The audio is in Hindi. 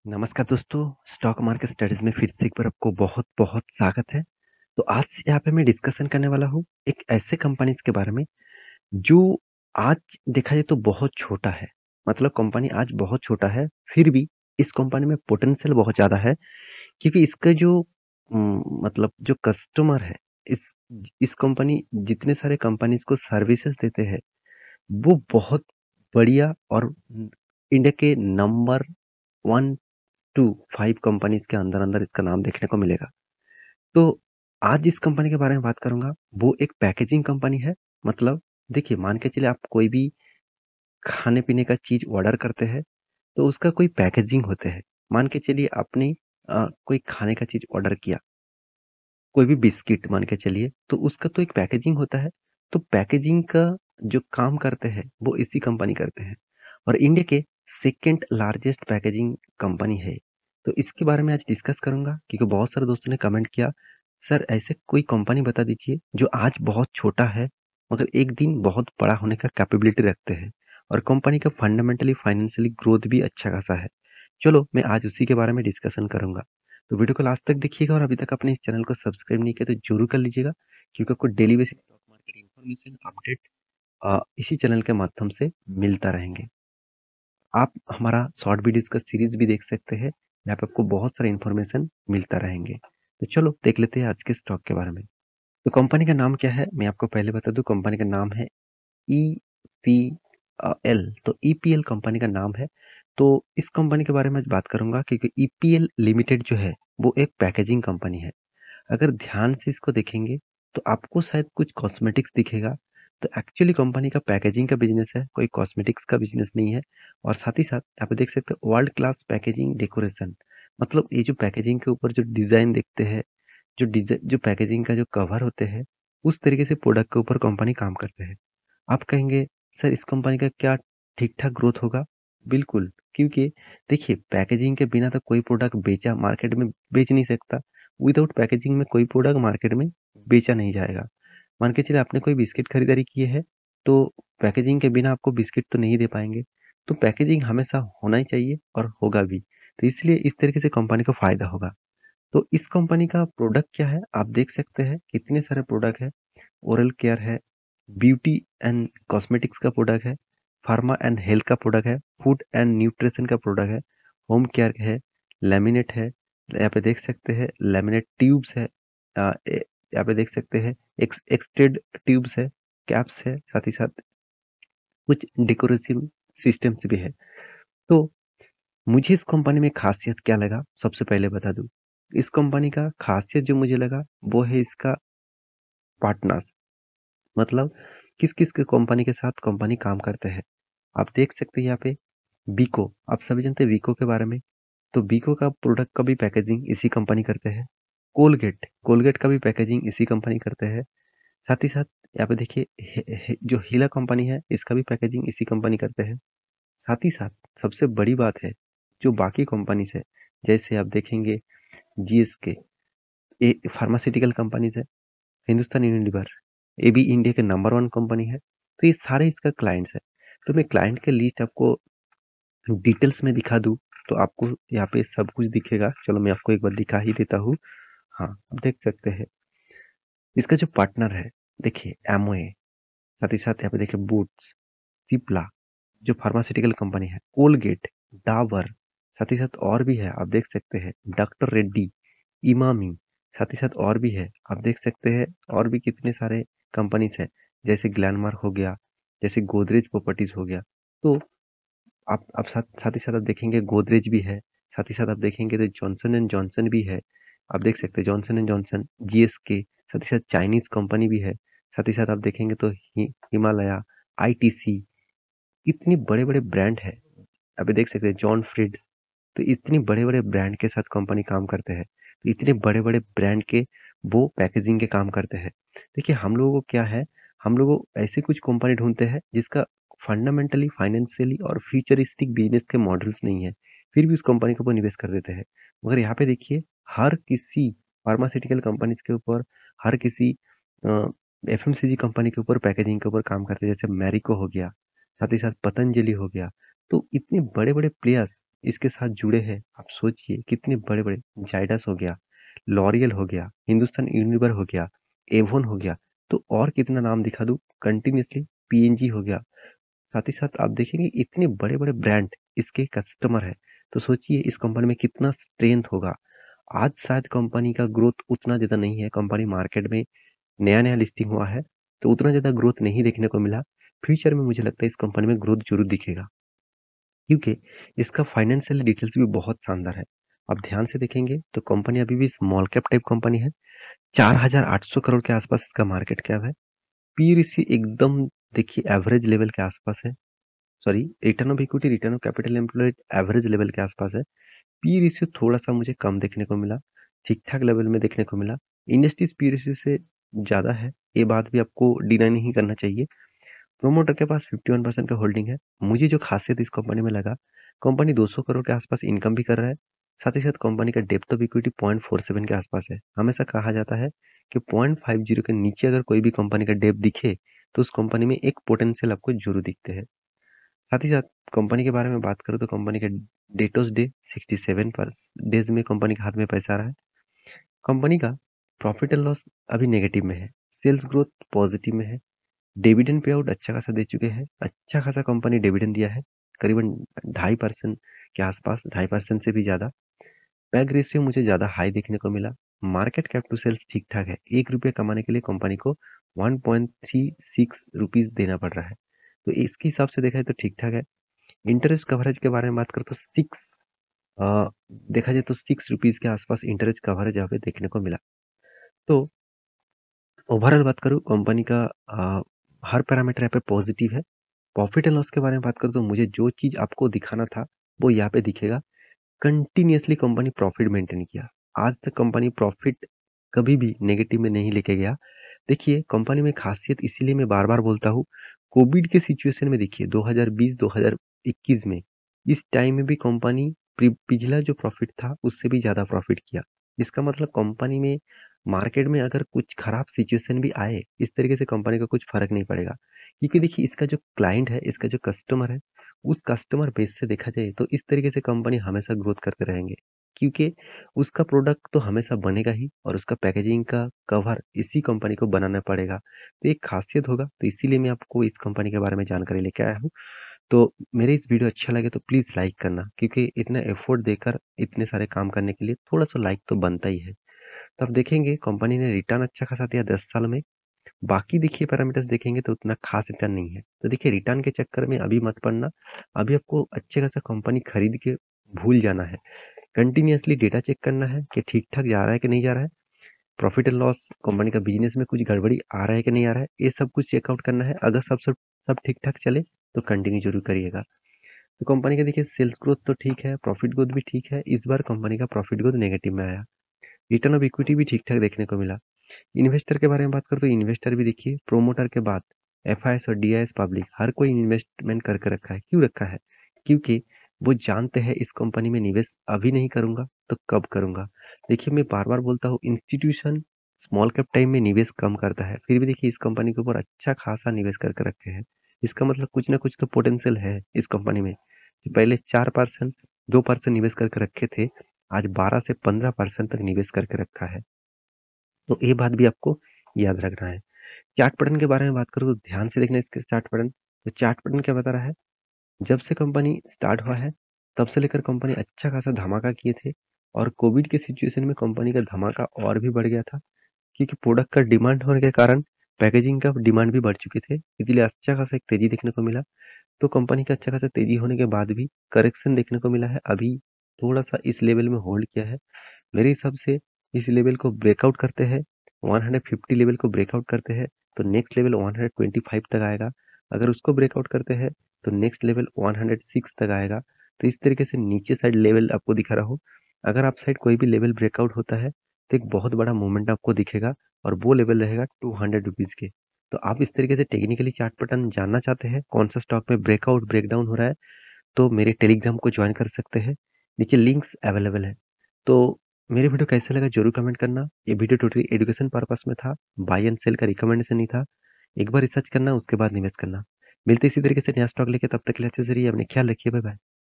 नमस्कार दोस्तों, स्टॉक मार्केट स्टडीज़ में फिर से एक बार आपको बहुत-बहुत स्वागत है। तो आज यहाँ पे मैं डिस्कशन करने वाला हूँ एक ऐसे कंपनीज़ के बारे में जो आज देखा जाए तो बहुत छोटा है। मतलब कंपनी आज बहुत छोटा है, फिर भी इस कंपनी में पोटेंशियल बहुत ज़्यादा है क्योंकि इसका जो मतलब जो कस्टमर है, इस इस कंपनी जितने सारे कंपनीज़ को सर्विसेज़ देते हैं, वो बहुत बढ़िया और इंडिया के नंबर 1 टू 5 कंपनीज़ के अंदर-अंदर इसका नाम देखने को मिलेगा। तो आज जिस कंपनी के बारे में बात करूँगा, वो एक पैकेजिंग कंपनी है। मतलब देखिए, मान के चलिए आप कोई भी खाने-पीने का चीज़ ऑर्डर करते हैं, तो उसका कोई पैकेजिंग होते हैं। मान के चलिए आपने कोई खाने का चीज़ ऑर्डर किया, कोई भी बिस्किट मान के चलिए, तो उसका तो एक पैकेजिंग होता है। तो पैकेजिंग का जो काम करते हैं, वो इसी कंपनी करते हैं और इंडिया के सेकंड लार्जेस्ट पैकेजिंग कंपनी है। तो इसके बारे में आज डिस्कस करूँगा क्योंकि बहुत सारे दोस्तों ने कमेंट किया, "सर ऐसे कोई कंपनी बता दीजिए जो आज बहुत छोटा है, मगर एक दिन बहुत बड़ा होने का कैपेबिलिटी रखते हैं और कंपनी का फंडामेंटली फाइनेंशियली ग्रोथ भी अच्छा खासा है।" चलो, मैं आज उसी के बारे में डिस्कशन करूँगा। तो वीडियो को लास्ट तक देखिएगा और अभी तक आपने इस चैनल को सब्सक्राइब नहीं किया तो ज़रूर कर लीजिएगा क्योंकि आपको daily basis stock market information update इसी चैनल के माध्यम से मिलता रहेंगे। आप हमारा शॉर्ट वीडियोज़ का सीरीज़ भी देख सकते हैं, यहाँ पे आपको बहुत सारा इन्फॉर्मेशन मिलता रहेंगे। तो चलो देख लेते हैं आज के स्टॉक के बारे में। तो कंपनी का नाम क्या है? मैं आपको पहले बता दूँ कंपनी का नाम है ईपीएल। तो ईपीएल कंपनी का नाम है। तो इस कंपनी के बारे में आज बात करूँगा क्योंकि ईपीएल लिमिटेड जो है, वो एक पैकेजिंग कंपनी है। अगर ध्यान से इसको देखेंगे तो आपको शायद कुछ कॉस्मेटिक्स दिखेगा। तो एक्चुअली कंपनी का पैकेजिंग का बिज़नेस है, कोई कॉस्मेटिक्स का बिज़नेस नहीं है। और साथ ही साथ यहाँ पे देख सकते हो वर्ल्ड क्लास पैकेजिंग डेकोरेशन। मतलब ये जो पैकेजिंग के ऊपर जो डिज़ाइन देखते हैं, जो पैकेजिंग का जो कवर होते हैं, उस तरीके से प्रोडक्ट के ऊपर कंपनी काम करते हैं। आप कहेंगे सर इस कंपनी का क्या ठीक-ठाक ग्रोथ होगा? बिल्कुल, क्योंकि देखिए पैकेजिंग के बिना तो कोई प्रोडक्ट बेचा मार्केट में बेच नहीं सकता। विदाउट पैकेजिंग में कोई प्रोडक्ट मार्केट में बेचा नहीं जाएगा। मान के चलिए आपने कोई बिस्किट खरीदारी की है, तो पैकेजिंग के बिना आपको बिस्किट तो नहीं दे पाएँगे। तो पैकेजिंग हमेशा होना ही चाहिए और होगा भी। तो इसलिए इस तरीके से कंपनी को फ़ायदा होगा। तो इस कंपनी का प्रोडक्ट क्या है? आप देख सकते हैं कितने सारे प्रोडक्ट हैं। ओरल केयर है, ब्यूटी एंड कॉस्मेटिक्स का प्रोडक्ट है, फार्मा एंड हेल्थ का प्रोडक्ट है, फूड एंड न्यूट्रिशन का प्रोडक्ट है, होम केयर है, लैमिनेट है, यहाँ पे देख सकते हैं लैमिनेट ट्यूब्स है, यहाँ पे देख सकते हैं एक्सट्रेड ट्यूब्स है, कैप्स है, साथ ही साथ कुछ डेकोरेशन सिस्टम्स भी है। तो मुझे इस कंपनी में खासियत क्या लगा सबसे पहले बता दूं। इस कंपनी का खासियत जो मुझे लगा वो है इसका पार्टनर्स। मतलब किस किस के कंपनी के साथ कंपनी काम करते हैं। आप देख सकते हैं यहाँ पे बीको, आप सभी जानते हैं बीको के बारे में। तो बीको का प्रोडक्ट का भी पैकेजिंग इसी कंपनी करते हैं। कोलगेट कोलगेट का भी पैकेजिंग इसी कंपनी करते हैं। साथ ही साथ यहाँ पे देखिए जो हीला कंपनी है इसका भी पैकेजिंग इसी कंपनी करते हैं। साथ ही साथ सबसे बड़ी बात है जो बाकी कंपनीज है, जैसे आप देखेंगे जीएसके, ये फार्मास्यूटिकल कंपनीज है, हिंदुस्तान यूनिलीवर, ये भी इंडिया के नंबर 1 कंपनी है। तो ये सारे इसका क्लाइंट्स है। तो मैं क्लाइंट के लिस्ट आपको डिटेल्स में दिखा दूँ, तो आपको यहाँ पे सब कुछ दिखेगा। चलो मैं आपको एक बार दिखा ही देता हूँ। हाँ, आप देख सकते हैं। इसका जो पार्टनर है, देखिए एमोए, साथ ही साथ यहाँ पे देखिए बूट्स, सिप्ला, जो फार्मास्यूटिकल कंपनी है, कोलगेट, डाबर, साथ ही साथ और भी है, आप देख सकते हैं, डॉक्टर रेड्डी, इमामी, साथ ही साथ और भी है, आप देख सकते हैं, और भी कितने सारे कंपनीज है, जैसे ग्लैनमार्क हो गया, जैसे गोदरेज प्रॉपर्टीज हो गया। तो आप साथ साथ ही साथ आप देखेंगे गोदरेज भी है, साथ ही साथ आप देखेंगे तो जॉनसन एंड जॉनसन भी है। आप देख सकते हैं जॉनसन एंड जॉनसन, जीएसके, साथ ही साथ चाइनीज कंपनी भी है। साथ ही साथ आप देखेंगे तो हिमालया, आईटीसी, इतने बड़े-बड़े ब्रांड है। अभी देख सकते हैं जॉन फ्रीड्स। तो इतने बड़े-बड़े ब्रांड के साथ कंपनी काम करते हैं। तो इतने बड़े-बड़े ब्रांड के वो पैकेजिंग के काम करते हैं। देखिए हम लोगों को क्या है, हम लोग ऐसी कुछ कंपनी ढूँढते हैं जिसका फंडामेंटली, फाइनेंशियली और फ्यूचरिस्टिक बिज़नेस के मॉडल्स नहीं है। फिर भी उस कंपनी के ऊपर निवेश कर देते हैं। मगर यहाँ पे देखिए हर किसी फार्मास्यूटिकल कंपनीज़ के ऊपर, हर किसी अ, एफएमसीजी कंपनी के ऊपर पैकेजिंग के ऊपर काम करते हैं। जैसे मैरिको हो गया, साथ ही साथ पतंजलि हो गया। तो इतने बड़े-बड़े प्लेयर्स इसके साथ जुड़े हैं, आप सोचिए कितने बड़े-बड़े जाइडस हो गया, लॉरियल हो गया, हिंदुस्तान यूनिलीवर हो गया, एवॉन हो गया, तो और कितना नाम दिखा दूँ कंटिन्यूअसली पीएनजी हो गया। साथ ही साथ आप देखेंगे इतने बड़े-बड़े ब्रांड इसके कस्टमर हैं, तो सोचिए इस कंपनी में कितना स्ट्रेंथ होगा। आज शायद कंपनी का ग्रोथ उतना ज़्यादा नहीं है, कंपनी मार्केट में नया-नया लिस्टिंग हुआ है, तो उतना ज़्यादा ग्रोथ नहीं देखने को मिला। फ्यूचर में मुझे लगता है इस कंपनी में ग्रोथ ज़रूर दिखेगा, क्योंकि इसका फाइनेंशियल डिटेल्स भी बहुत शानदार है। आप ध्यान से देखेंगे तो कंपनी अभी भी स्मॉल कैप टाइप कंपनी है, 4,800 करोड़ के आसपास इसका मार्केट कैप है। पी रेशियो एकदम देखिए एवरेज लेवल के आसपास है, sorry return of equity, return of capital employed average level के आसपास है। पी रेशियो थोड़ा-सा मुझे कम देखने को मिला, ठीक-ठाक लेवल में देखने को मिला। इंडस्ट्रीज़ पी रेशियो से ज़्यादा है, ये बात भी आपको डिनाई नहीं करना चाहिए। प्रोमोटर के पास 51% का होल्डिंग है। मुझे जो खासियत इस कंपनी में लगा, कंपनी 200 करोड़ के आसपास इनकम भी कर रहा है। साथ ही साथ कंपनी का डेप्थ ऑफ इक्विटी 0.47 के आसपास है। हमेशा कहा जाता है कि 0.50 के नीचे अगर कोई भी कंपनी का डेप्थ दिखे, तो उस कंपनी में एक पोटेंशियल आपको ज़रूर दिखते हैं। साथ ही साथ कंपनी के बारे में बात करूँ तो कंपनी का डेटोस डे 67 पर डेज में कंपनी के हाथ में पैसा आ रहा है। कंपनी का प्रॉफिट एंड लॉस अभी नेगेटिव में है, सेल्स ग्रोथ पॉजिटिव में है, डिविडेंड पे आउट अच्छा खासा दे चुके हैं, अच्छा खासा कंपनी डिविडेंड दिया है, करीबन 2.5% के आसपास, 2.5% से भी ज़्यादा। पैग रेशियो मुझे ज़्यादा हाई देखने को मिला। मार्केट कैप टू सेल्स ठीक ठाक है, ₹1 कमाने के लिए कंपनी को 1.36 रुपीज़ देना पड़ रहा है, तो इसके हिसाब से देखा जाए तो ठीक ठाक है। इंटरेस्ट कवरेज के बारे में बात करूँ तो अ, देखा जाए तो ₹6 के आसपास इंटरेस्ट कवरेज यहाँ पे देखने को मिला। तो ओवरऑल बात करूँ कंपनी का हर पैरामीटर यहाँ पे पॉजिटिव है। प्रॉफिट एंड लॉस के बारे में बात करूँ तो मुझे जो चीज़ आपको दिखाना था, वो यहाँ पे दिखेगा। कंटिन्यूअसली कंपनी प्रॉफिट मेंटेन किया। आज तक कंपनी प्रॉफिट कभी भी नेगेटिव में नहीं लेके गया। देखिए कंपनी में खासियत इसीलिए मैं बार-बार बोलता हूँ, कोविड के सिचुएशन में देखिए 2020-2021 में, इस टाइम में भी कंपनी पिछला जो प्रॉफिट था उससे भी ज़्यादा प्रॉफिट किया। इसका मतलब कंपनी में मार्केट में अगर कुछ खराब सिचुएशन भी आए, इस तरीके से कंपनी का कुछ फ़र्क नहीं पड़ेगा। क्योंकि देखिए इसका जो क्लाइंट है, इसका जो कस्टमर है, उस कस्टमर बेस से देखा जाए तो इस तरीके से कंपनी हमेशा ग्रोथ करते रहेंगे। क्योंकि उसका प्रोडक्ट तो हमेशा बनेगा ही और उसका पैकेजिंग का कवर इसी कंपनी को बनाना पड़ेगा। तो एक खासियत होगा, तो इसीलिए मैं आपको इस कंपनी के बारे में जानकारी लेके आया हूँ। तो मेरे इस वीडियो अच्छा लगे तो प्लीज़ लाइक करना, क्योंकि इतना एफर्ट देकर इतने सारे काम करने के लिए थोड़ा-सा लाइक तो बनता ही है। तो आप देखेंगे कंपनी ने रिटर्न अच्छा खासा दिया 10 साल में। बाकी देखिए पैरामीटर्स देखेंगे तो उतना खास रिटर्न नहीं है। तो देखिए रिटर्न के चक्कर में अभी मत पड़ना। अभी आपको अच्छे खासा कंपनी खरीद के भूल जाना है। कंटिन्यूअसली डेटा चेक करना है कि ठीक-ठाक जा रहा है कि नहीं जा रहा है। प्रॉफिट एंड लॉस, कंपनी का बिज़नेस में कुछ गड़बड़ी आ रहा है कि नहीं आ रहा है, ये सब कुछ चेकआउट करना है। अगर सब सब सब ठीक-ठाक चले तो कंटिन्यू ज़रूर करिएगा। तो कंपनी का देखिए सेल्स ग्रोथ तो ठीक है, प्रॉफिट ग्रोथ भी ठीक है। इस बार कंपनी का प्रॉफिट ग्रोथ नेगेटिव में आया। रिटर्न ऑफ इक्विटी भी ठीक-ठाक देखने को मिला। इन्वेस्टर के बारे में बात करूँ तो इन्वेस्टर भी देखिए प्रोमोटर के बाद एफआईएस और डीआईएस पब्लिक हर कोई इन्वेस्टमेंट करके रखा है। क्यों रखा है? क्योंकि वो जानते हैं इस कंपनी में निवेश अभी नहीं करूँगा तो कब करूँगा। देखिए मैं बार-बार बोलता हूँ इंस्टीट्यूशन स्मॉल कैप टाइम में निवेश कम करता है। फिर भी देखिए इस कंपनी के ऊपर अच्छा खासा निवेश करके रखे हैं। इसका मतलब कुछ ना कुछ तो पोटेंशियल है इस कंपनी में। पहले 4% 2% निवेश करके रखे थे, आज 12 से 15% तक निवेश करके रखा है। तो ये बात भी आपको याद रखना है। चार्ट पैटर्न के बारे में बात करूँ तो ध्यान से देखना इसके चार्ट पैटर्न। तो चार्ट पैटर्न क्या बता रहा है? जब से कंपनी स्टार्ट हुआ है, तब से लेकर कंपनी अच्छा खासा धमाका किए थे और कोविड के सिचुएशन में कंपनी का धमाका और भी बढ़ गया था, क्योंकि प्रोडक्ट का डिमांड होने के कारण पैकेजिंग का डिमांड भी बढ़ चुके थे। इसलिए अच्छा खासा एक तेज़ी देखने को मिला। तो कंपनी का अच्छा खासा तेज़ी होने के बाद भी करेक्शन देखने को मिला है। अभी थोड़ा-सा इस लेवल में होल्ड किया है। मेरे हिसाब से इस लेवल को ब्रेकआउट करते हैं, 150 लेवल को ब्रेकआउट करते हैं, तो नेक्स्ट लेवल 125 तक आएगा। अगर उसको ब्रेकआउट करते हैं, तो नेक्स्ट लेवल 106 तक आएगा। तो इस तरीके से नीचे साइड लेवल आपको दिख रहा हो। अगर आप साइड कोई भी लेवल ब्रेकआउट होता है, तो एक बहुत बड़ा मूवमेंट आपको दिखेगा और वो लेवल रहेगा ₹200 के। तो आप इस तरीके से टेक्निकली चार्ट पैटर्न जानना चाहते हैं, कौन सा स्टॉक में ब्रेकआउट, ब्रेकडाउन हो रहा है, तो मेरे टेलीग्राम को ज्वाइन कर सकते हैं। नीचे लिंक्स अवेलेबल है। तो मेरे वीडियो कैसा लगा ज़रूर कमेंट करना। ये वीडियो टोटली एजुकेशन पर्पस में था, बाय एंड सेल का रिकमेंडेशन नहीं था। एक बार रिसर्च करना उसके बाद निवेश करना। मिलते इसी तरीके से नया स्टॉक लेके, तब तक के लिए अच्छे से रहिए, अपने ख्याल रखिए, बाय बाय।